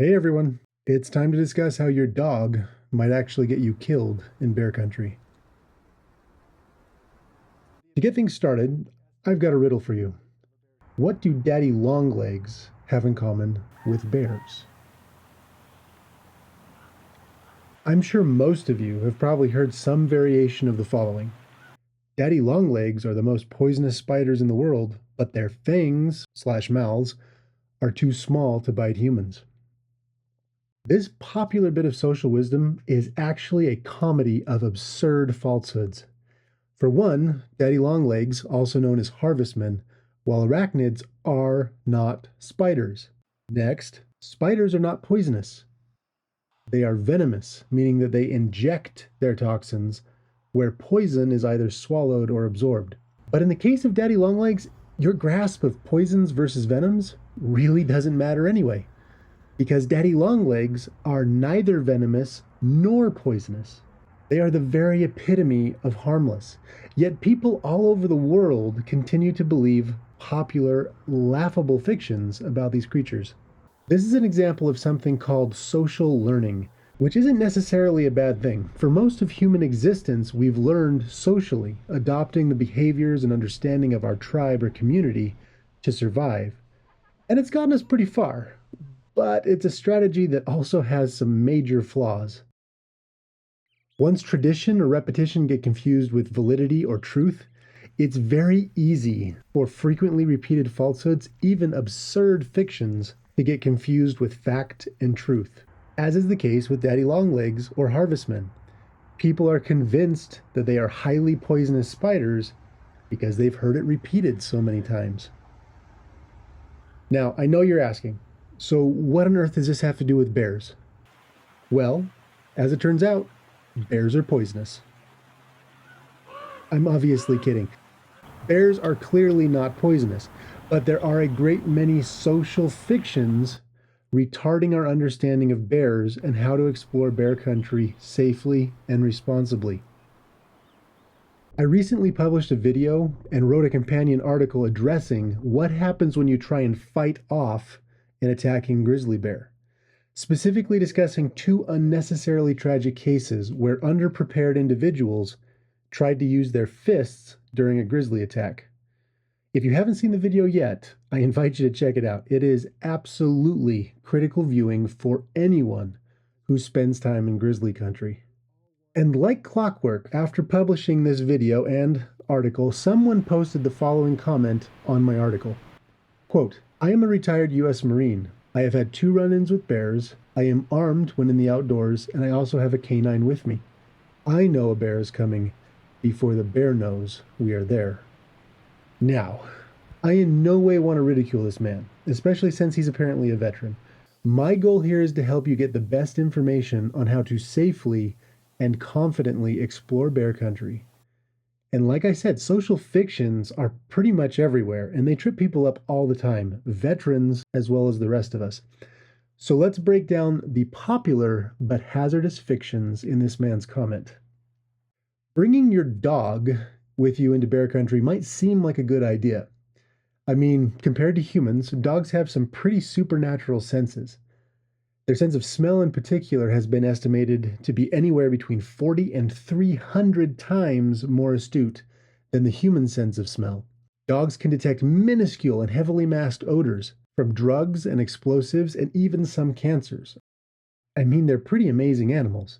Hey everyone, it's time to discuss how your dog might actually get you killed in bear country. To get things started, I've got a riddle for you. What do daddy longlegs have in common with bears? I'm sure most of you have probably heard some variation of the following. Daddy longlegs are the most poisonous spiders in the world, but their fangs/mouths are too small to bite humans. This popular bit of social wisdom is actually a comedy of absurd falsehoods. For one, daddy longlegs, also known as harvestmen, while arachnids are not spiders. Next, spiders are not poisonous. They are venomous, meaning that they inject their toxins where poison is either swallowed or absorbed. But in the case of daddy longlegs, your grasp of poisons versus venoms really doesn't matter anyway, because daddy longlegs are neither venomous nor poisonous. They are the very epitome of harmless. Yet people all over the world continue to believe popular, laughable fictions about these creatures. This is an example of something called social learning, which isn't necessarily a bad thing. For most of human existence, we've learned socially, adopting the behaviors and understanding of our tribe or community to survive. And it's gotten us pretty far, but it's a strategy that also has some major flaws. Once tradition or repetition get confused with validity or truth, it's very easy for frequently repeated falsehoods, even absurd fictions, to get confused with fact and truth, as is the case with daddy longlegs or harvestmen. People are convinced that they are highly poisonous spiders because they've heard it repeated so many times. Now, I know you're asking, so what on earth does this have to do with bears? Well, as it turns out, bears are poisonous. I'm obviously kidding. Bears are clearly not poisonous, but there are a great many social fictions retarding our understanding of bears and how to explore bear country safely and responsibly. I recently published a video and wrote a companion article addressing what happens when you try and fight off an attacking grizzly bear, specifically discussing two unnecessarily tragic cases where underprepared individuals tried to use their fists during a grizzly attack. If you haven't seen the video yet, I invite you to check it out. It is absolutely critical viewing for anyone who spends time in grizzly country. And like clockwork, after publishing this video and article, someone posted the following comment on my article. Quote, "I am a retired U.S. Marine. I have had 2 run-ins with bears. I am armed when in the outdoors, and I also have a canine with me. I know a bear is coming before the bear knows we are there." Now, I in no way want to ridicule this man, especially since he's apparently a veteran. My goal here is to help you get the best information on how to safely and confidently explore bear country. And like I said, social fictions are pretty much everywhere, and they trip people up all the time, veterans as well as the rest of us. So let's break down the popular but hazardous fictions in this man's comment. Bringing your dog with you into bear country might seem like a good idea. I mean, compared to humans, dogs have some pretty supernatural senses. Their sense of smell in particular has been estimated to be anywhere between 40 and 300 times more astute than the human sense of smell. Dogs can detect minuscule and heavily masked odors from drugs and explosives and even some cancers. I mean, they're pretty amazing animals.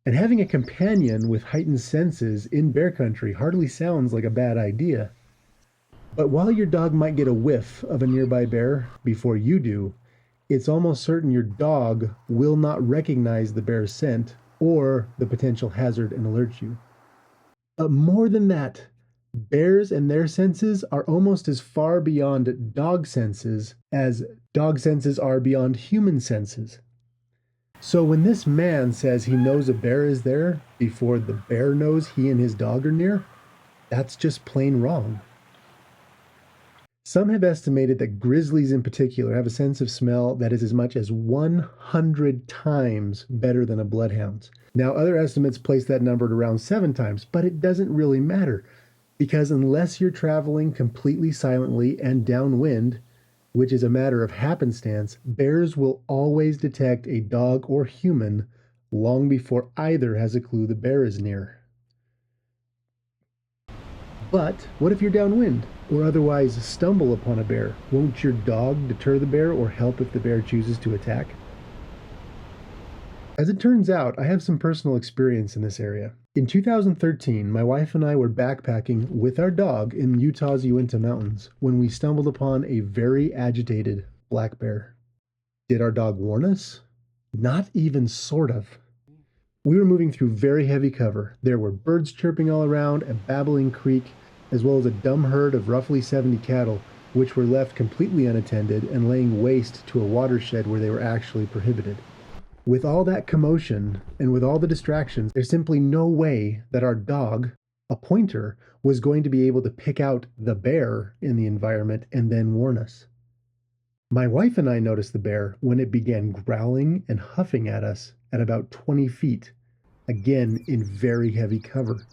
And having a companion with heightened senses in bear country hardly sounds like a bad idea. But while your dog might get a whiff of a nearby bear before you do, it's almost certain your dog will not recognize the bear's scent or the potential hazard and alert you. But more than that, bears and their senses are almost as far beyond dog senses as dog senses are beyond human senses. So when this man says he knows a bear is there before the bear knows he and his dog are near, that's just plain wrong. Some have estimated that grizzlies in particular have a sense of smell that is as much as 100 times better than a bloodhound's. Now, other estimates place that number at around 7 times, but it doesn't really matter because unless you're traveling completely silently and downwind, which is a matter of happenstance, bears will always detect a dog or human long before either has a clue the bear is near. But what if you're downwind or otherwise stumble upon a bear? Won't your dog deter the bear or help if the bear chooses to attack? As it turns out, I have some personal experience in this area. In 2013, my wife and I were backpacking with our dog in Utah's Uinta Mountains when we stumbled upon a very agitated black bear. Did our dog warn us? Not even sort of. We were moving through very heavy cover. There were birds chirping all around, a babbling creek, as well as a dumb herd of roughly 70 cattle, which were left completely unattended and laying waste to a watershed where they were actually prohibited. With all that commotion and with all the distractions, there's simply no way that our dog, a pointer, was going to be able to pick out the bear in the environment and then warn us. My wife and I noticed the bear when it began growling and huffing at us at about 20 feet, again in very heavy cover.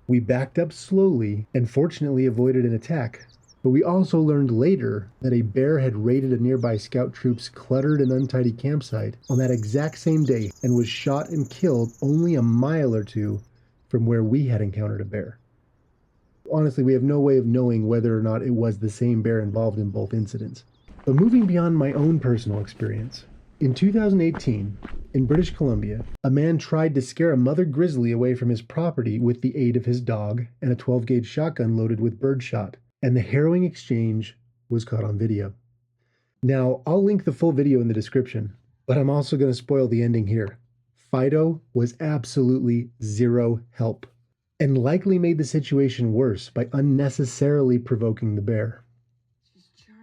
We backed up slowly and fortunately avoided an attack, but we also learned later that a bear had raided a nearby scout troop's cluttered and untidy campsite on that exact same day and was shot and killed only a mile or two from where we had encountered a bear. Honestly, we have no way of knowing whether or not it was the same bear involved in both incidents. But moving beyond my own personal experience, in 2018, in British Columbia, a man tried to scare a mother grizzly away from his property with the aid of his dog and a 12-gauge shotgun loaded with birdshot, and the harrowing exchange was caught on video. Now, I'll link the full video in the description, but I'm also going to spoil the ending here. Fido was absolutely zero help, and likely made the situation worse by unnecessarily provoking the bear.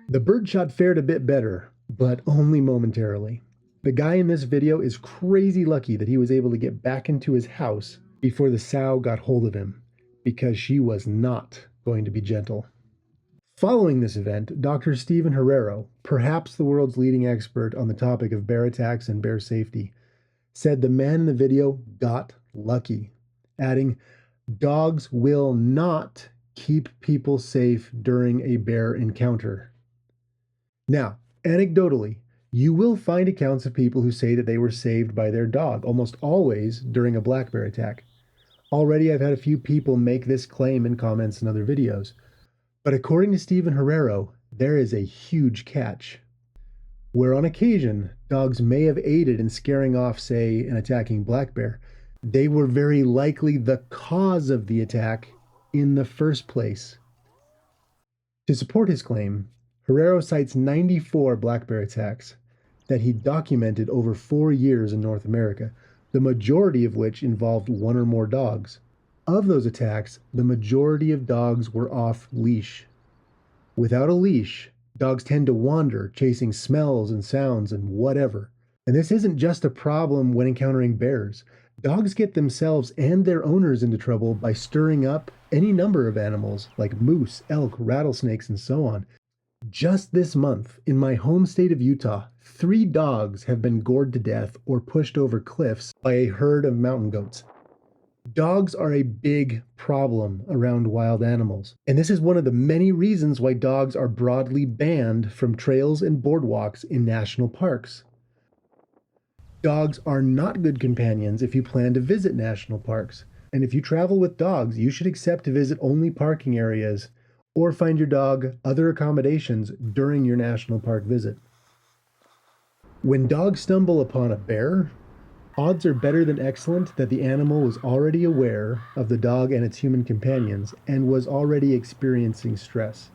The birdshot fared a bit better, but only momentarily. The guy in this video is crazy lucky that he was able to get back into his house before the sow got hold of him, because she was not going to be gentle. Following this event, Dr. Stephen Herrero, perhaps the world's leading expert on the topic of bear attacks and bear safety, said the man in the video got lucky, adding, "Dogs will not keep people safe during a bear encounter." Now, anecdotally, you will find accounts of people who say that they were saved by their dog, almost always during a black bear attack. Already I've had a few people make this claim in comments in other videos. But according to Stephen Herrero, there is a huge catch, where on occasion, dogs may have aided in scaring off, say, an attacking black bear. They were very likely the cause of the attack in the first place. To support his claim, Herrero cites 94 black bear attacks that he documented over 4 years in North America, the majority of which involved one or more dogs. Of those attacks, the majority of dogs were off leash. Without a leash, dogs tend to wander, chasing smells and sounds and whatever. And this isn't just a problem when encountering bears. Dogs get themselves and their owners into trouble by stirring up any number of animals like moose, elk, rattlesnakes, and so on. Just this month, in my home state of Utah, 3 dogs have been gored to death or pushed over cliffs by a herd of mountain goats. Dogs are a big problem around wild animals, and this is one of the many reasons why dogs are broadly banned from trails and boardwalks in national parks. Dogs are not good companions if you plan to visit national parks, and if you travel with dogs, you should accept to visit only parking areas or find your dog other accommodations during your national park visit. When dogs stumble upon a bear, odds are better than excellent that the animal was already aware of the dog and its human companions and was already experiencing stress.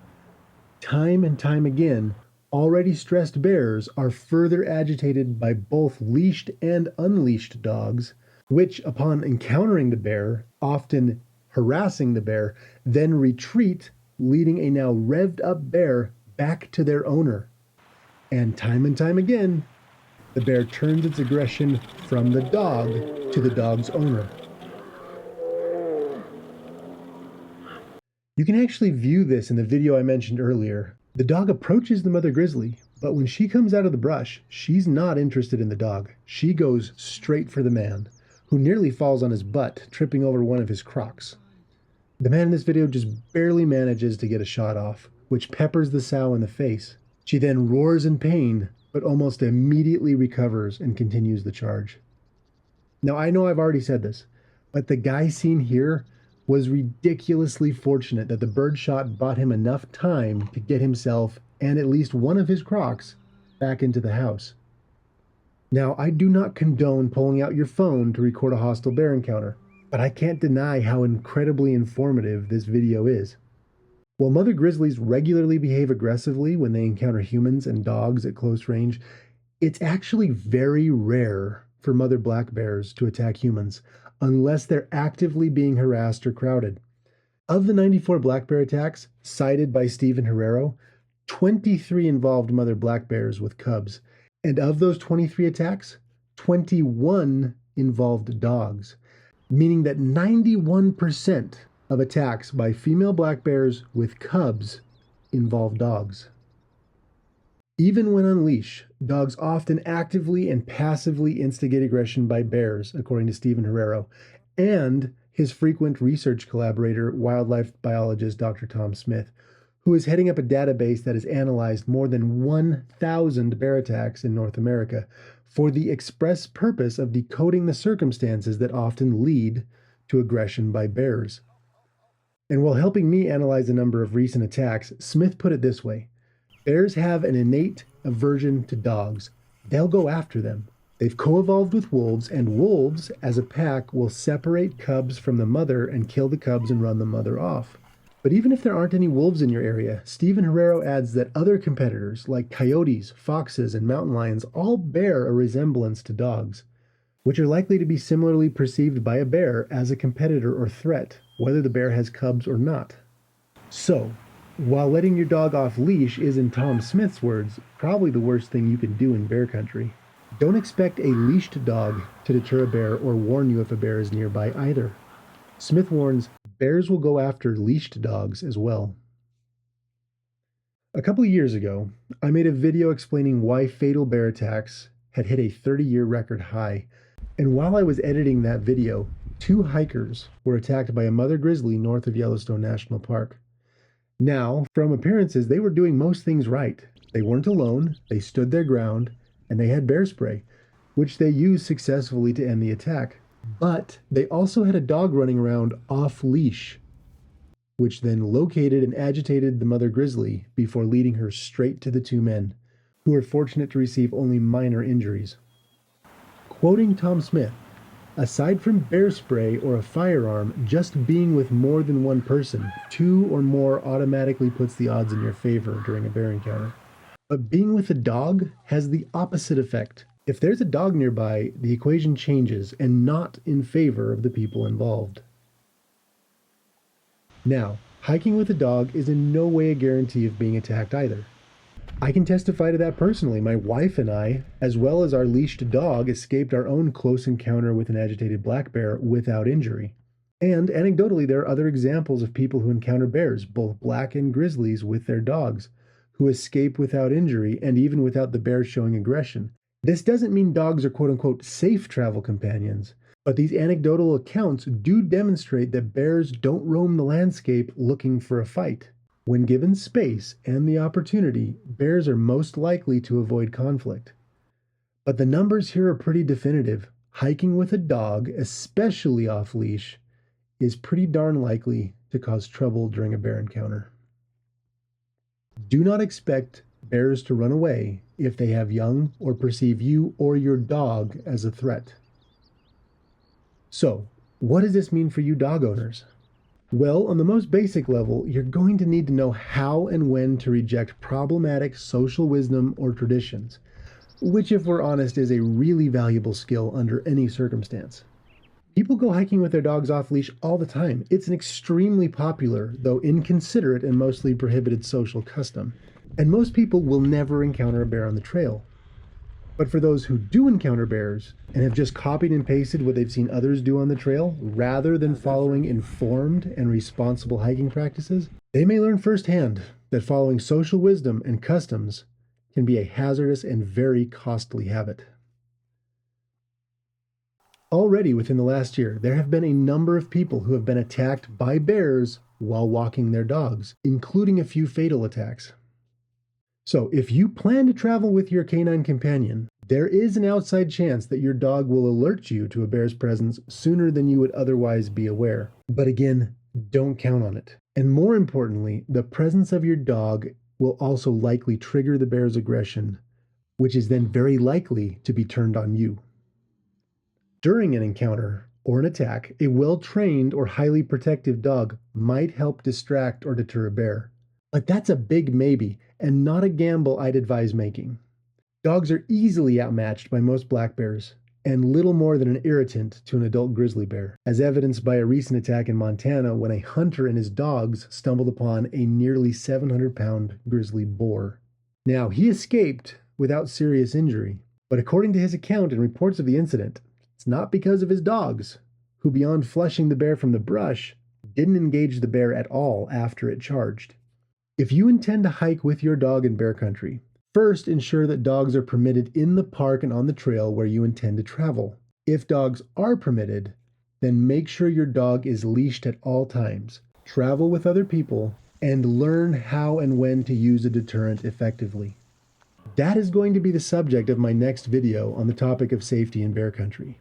Time and time again, already stressed bears are further agitated by both leashed and unleashed dogs, which, upon encountering the bear, often harassing the bear, then retreat, leading a now revved up bear back to their owner. And time again, the bear turns its aggression from the dog to the dog's owner. You can actually view this in the video I mentioned earlier. The dog approaches the mother grizzly, but when she comes out of the brush, she's not interested in the dog. She goes straight for the man, who nearly falls on his butt, tripping over one of his crocs. The man in this video just barely manages to get a shot off, which peppers the sow in the face. She then roars in pain, but almost immediately recovers and continues the charge. Now, I know I've already said this, but the guy seen here was ridiculously fortunate that the bird shot bought him enough time to get himself and at least one of his crocs back into the house. Now, I do not condone pulling out your phone to record a hostile bear encounter, but I can't deny how incredibly informative this video is. While mother grizzlies regularly behave aggressively when they encounter humans and dogs at close range, it's actually very rare for mother black bears to attack humans unless they're actively being harassed or crowded. Of the 94 black bear attacks cited by Stephen Herrero, 23 involved mother black bears with cubs. And of those 23 attacks, 21 involved dogs, meaning that 91% of attacks by female black bears with cubs involve dogs. Even when on leash, dogs often actively and passively instigate aggression by bears, according to Stephen Herrero, and his frequent research collaborator, wildlife biologist Dr. Tom Smith, who is heading up a database that has analyzed more than 1,000 bear attacks in North America for the express purpose of decoding the circumstances that often lead to aggression by bears. And while helping me analyze a number of recent attacks, Smith put it this way: bears have an innate aversion to dogs. They'll go after them. They've co-evolved with wolves, and wolves, as a pack, will separate cubs from the mother and kill the cubs and run the mother off. But even if there aren't any wolves in your area, Stephen Herrero adds that other competitors, like coyotes, foxes, and mountain lions, all bear a resemblance to dogs, which are likely to be similarly perceived by a bear as a competitor or threat, whether the bear has cubs or not. So, while letting your dog off leash is, in Tom Smith's words, probably the worst thing you can do in bear country, don't expect a leashed dog to deter a bear or warn you if a bear is nearby either. Smith warns, bears will go after leashed dogs as well. A couple years ago, I made a video explaining why fatal bear attacks had hit a 30-year record high, and while I was editing that video, 2 hikers were attacked by a mother grizzly north of Yellowstone National Park. Now, from appearances, they were doing most things right. They weren't alone, they stood their ground, and they had bear spray, which they used successfully to end the attack. But they also had a dog running around off leash, which then located and agitated the mother grizzly before leading her straight to the 2 men, who were fortunate to receive only minor injuries. Quoting Tom Smith, aside from bear spray or a firearm, just being with more than one person, 2 or more, automatically puts the odds in your favor during a bear encounter. But being with a dog has the opposite effect. If there's a dog nearby, the equation changes and not in favor of the people involved. Now, hiking with a dog is in no way a guarantee of being attacked either. I can testify to that personally. My wife and I, as well as our leashed dog, escaped our own close encounter with an agitated black bear without injury. And anecdotally, there are other examples of people who encounter bears, both black and grizzlies, with their dogs, who escape without injury and even without the bear showing aggression. This doesn't mean dogs are quote-unquote safe travel companions, but these anecdotal accounts do demonstrate that bears don't roam the landscape looking for a fight. When given space and the opportunity, bears are most likely to avoid conflict. But the numbers here are pretty definitive. Hiking with a dog, especially off leash, is pretty darn likely to cause trouble during a bear encounter. Do not expect bears to run away if they have young or perceive you or your dog as a threat. So, what does this mean for you dog owners? Well, on the most basic level, you're going to need to know how and when to reject problematic social wisdom or traditions, which, if we're honest, is a really valuable skill under any circumstance. People go hiking with their dogs off leash all the time. It's an extremely popular, though inconsiderate and mostly prohibited social custom. And most people will never encounter a bear on the trail. But for those who do encounter bears and have just copied and pasted what they've seen others do on the trail, rather than following informed and responsible hiking practices, they may learn firsthand that following social wisdom and customs can be a hazardous and very costly habit. Already within the last year, there have been a number of people who have been attacked by bears while walking their dogs, including a few fatal attacks. So if you plan to travel with your canine companion, there is an outside chance that your dog will alert you to a bear's presence sooner than you would otherwise be aware. But again, don't count on it. And more importantly, the presence of your dog will also likely trigger the bear's aggression, which is then very likely to be turned on you. During an encounter or an attack, a well-trained or highly protective dog might help distract or deter a bear. But that's a big maybe, and not a gamble I'd advise making. Dogs are easily outmatched by most black bears, and little more than an irritant to an adult grizzly bear, as evidenced by a recent attack in Montana when a hunter and his dogs stumbled upon a nearly 700-pound grizzly boar. Now, he escaped without serious injury, but according to his account and reports of the incident, it's not because of his dogs, who beyond flushing the bear from the brush, didn't engage the bear at all after it charged. If you intend to hike with your dog in bear country, first ensure that dogs are permitted in the park and on the trail where you intend to travel. If dogs are permitted, then make sure your dog is leashed at all times. Travel with other people and learn how and when to use a deterrent effectively. That is going to be the subject of my next video on the topic of safety in bear country.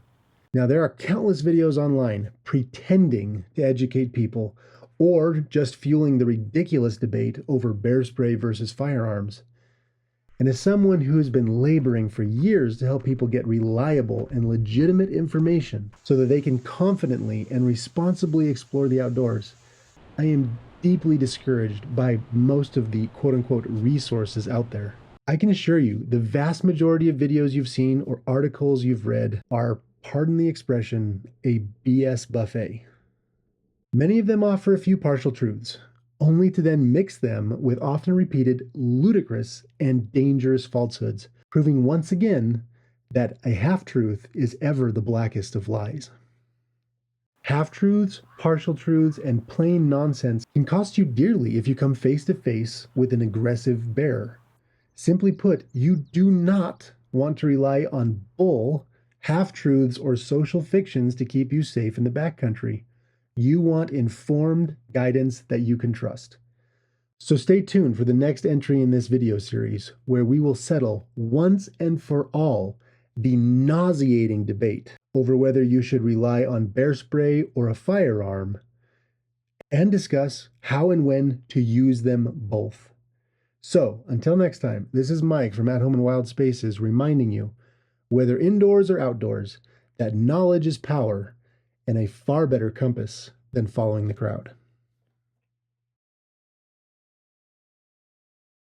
Now, there are countless videos online pretending to educate people or just fueling the ridiculous debate over bear spray versus firearms. And as someone who has been laboring for years to help people get reliable and legitimate information so that they can confidently and responsibly explore the outdoors, I am deeply discouraged by most of the quote-unquote resources out there. I can assure you, the vast majority of videos you've seen or articles you've read are, pardon the expression, a BS buffet. Many of them offer a few partial truths, only to then mix them with often repeated, ludicrous, and dangerous falsehoods, proving once again that a half-truth is ever the blackest of lies. Half-truths, partial truths, and plain nonsense can cost you dearly if you come face to face with an aggressive bear. Simply put, you do not want to rely on bull, half-truths, or social fictions to keep you safe in the backcountry. You want informed guidance that you can trust. So stay tuned for the next entry in this video series, where we will settle once and for all the nauseating debate over whether you should rely on bear spray or a firearm, and discuss how and when to use them both. So, until next time, this is Mike from At Home in Wild Spaces reminding you, whether indoors or outdoors, that knowledge is power and a far better compass than following the crowd.